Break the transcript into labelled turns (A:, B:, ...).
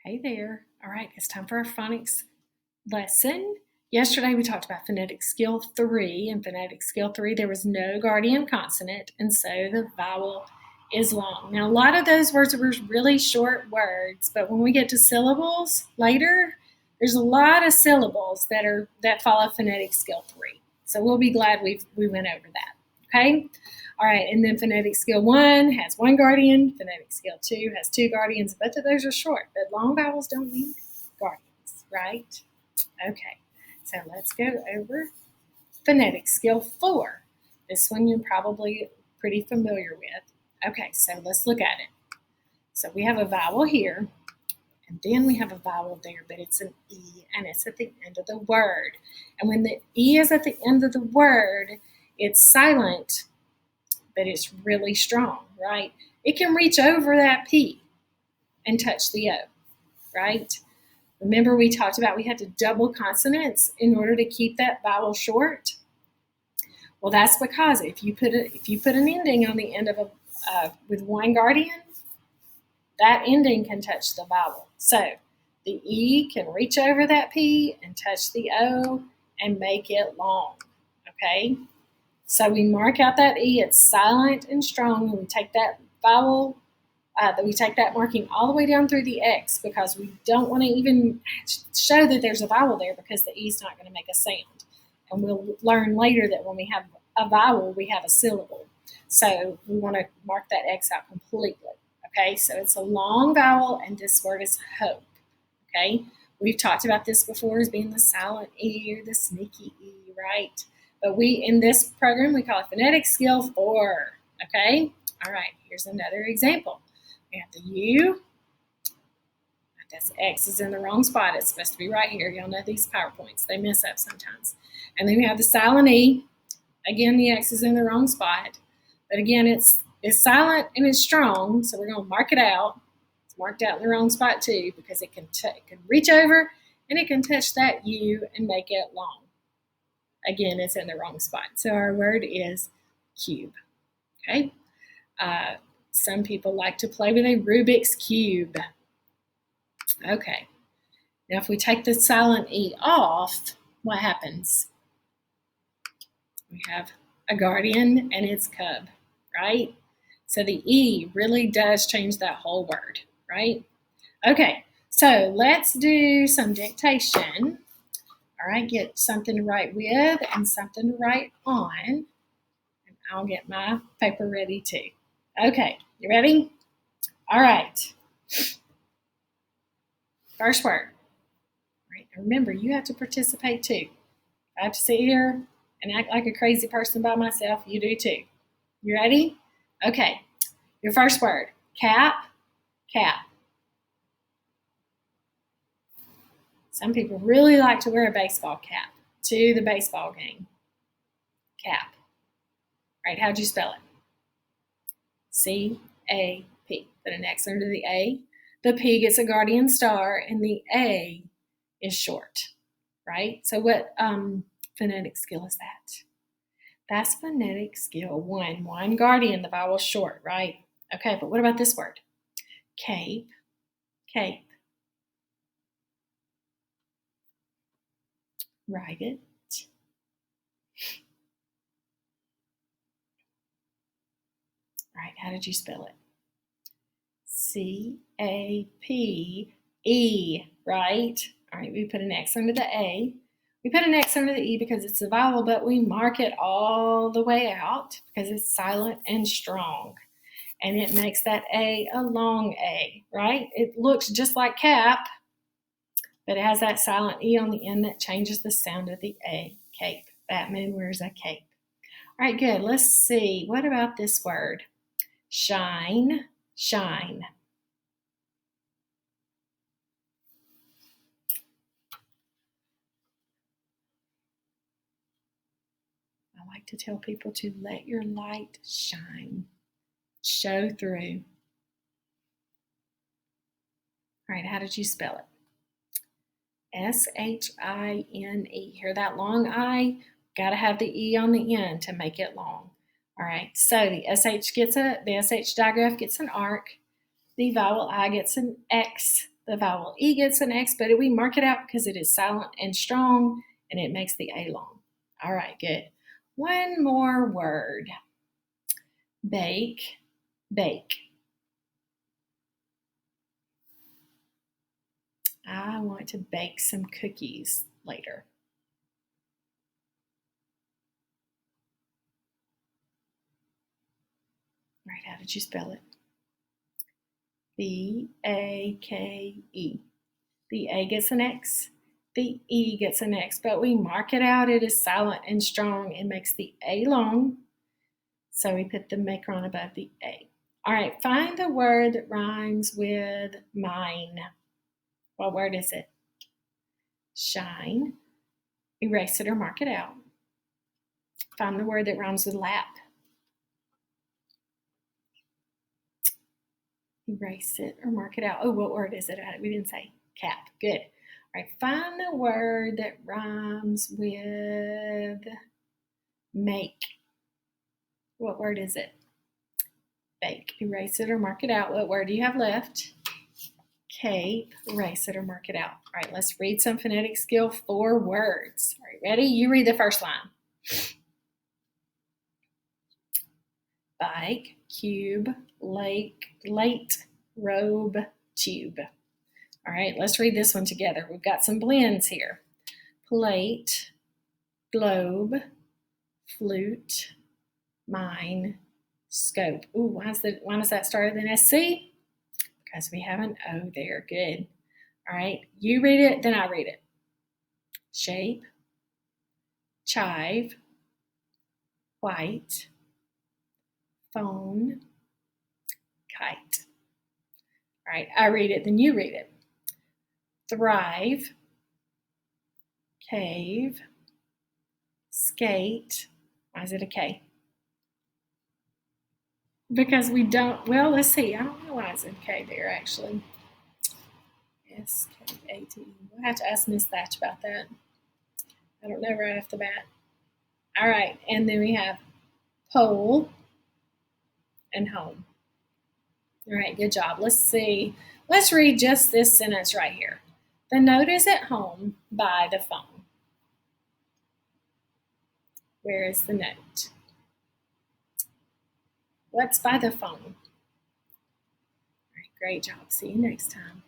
A: Hey there. All right, it's time for our phonics lesson. Yesterday we talked about phonetic skill 3. In phonetic skill 3, there was no guardian consonant, and so the vowel is long. Now, a lot of those words were really short words, but when we get to syllables later, there's a lot of syllables that follow phonetic skill 3. So we'll be glad we went over that. Okay? All right, and then phonetic skill 1 has one guardian, phonetic skill 2 has two guardians. Both of those are short, but long vowels don't need guardians, right? Okay, so let's go over phonetic skill 4. This one you're probably pretty familiar with. Okay, so let's look at it. So we have a vowel here, and then we have a vowel there, but it's an E, and it's at the end of the word. And when the E is at the end of the word, it's silent, but it's really strong, right? It can reach over that P and touch the O, right? Remember we talked about we had to double consonants in order to keep that vowel short? Well, that's because if you put an ending on the end of with one guardian, that ending can touch the vowel. So the E can reach over that P and touch the O and make it long, okay? So we mark out that E, it's silent and strong, and we take that vowel, we take that marking all the way down through the X because we don't want to even show that there's a vowel there because the E is not going to make a sound. And we'll learn later that when we have a vowel, we have a syllable. So we want to mark that X out completely. Okay, so it's a long vowel, and this word is hope. Okay, we've talked about this before as being the silent E or the sneaky E, right? But in this program, we call it phonetic skill 4. Okay? All right, here's another example. We have the U. That's X is in the wrong spot. It's supposed to be right here. Y'all know these PowerPoints. They mess up sometimes. And then we have the silent E. Again, the X is in the wrong spot. But again, it's silent and it's strong, so we're going to mark it out. It's marked out in the wrong spot too because it can reach over and it can touch that U and make it long. Again, it's in the wrong spot. So our word is cube. Okay. Some people like to play with a Rubik's Cube. Okay. Now, if we take the silent E off, what happens? We have a guardian and its cub, right? So the E really does change that whole word, right? Okay. So let's do some dictation. All right, get something to write with and something to write on. And I'll get my paper ready too. Okay, you ready? All right. First word. All right, and remember, you have to participate too. I have to sit here and act like a crazy person by myself. You do too. You ready? Okay. Your first word. Cap, cap. Some people really like to wear a baseball cap to the baseball game. Cap. All right, how'd you spell it? C-A-P. Put an X under the A. The P gets a guardian star, and the A is short, right? So what phonetic skill is that? That's phonetic skill 1. One guardian, the vowel's short, right? Okay, but what about this word? Cape, cape. Write it. All right, how did you spell it? C-A-P-E, right? All right, we put an X under the A. We put an X under the E because it's a vowel, but we mark it all the way out because it's silent and strong. And it makes that A a long A, right? It looks just like cap, but it has that silent E on the end that changes the sound of the A, cape. Batman wears a cape. All right, good. Let's see. What about this word? Shine, shine. I like to tell people to let your light shine, show through. All right, how did you spell it? S-H-I-N-E. Hear that long I? Got to have the E on the end to make it long. All right, so the SH digraph gets an arc. The vowel I gets an X. The The vowel E gets an X, but we mark it out because it is silent and strong, and it makes the A long. All right, good. One more word. Bake, bake. I want to bake some cookies later. All right, how did you spell it? B-A-K-E. The A gets an X, the E gets an X, but we mark it out. It is silent and strong. It makes the A long, so we put the macron above the A. All right, find the word that rhymes with mine. What word is it? Shine. Erase it or mark it out. Find the word that rhymes with lap. Erase it or mark it out. Oh, what word is it? We didn't say cap. Good. All right, find the word that rhymes with make. What word is it? Bake. Erase it or mark it out. What word do you have left? Cape. Erase it or mark it out. All right, let's read some phonetic skill 4 words. All right, ready? You read the first line. Bike, cube, lake, late, robe, tube. All right, let's read this one together. We've got some blends here. Plate, globe, flute, mine, scope. Ooh, why does that start with an SC? Because we have an O there. Good. All right, you read it, then I read it. Shape, chive, white, phone, kite. All right, I read it, then you read it. Thrive, cave, skate. Why is it a K? Because we don't, well, let's see. I don't know why it's a K there, actually. S-K-A-T. We'll have to ask Miss Thatch about that. I don't know right off the bat. All right, and then we have pole and home. All right, good job. Let's see. Let's read just this sentence right here. The note is at home by the phone. Where is the note? What's by the phone? All right, great job. See you next time.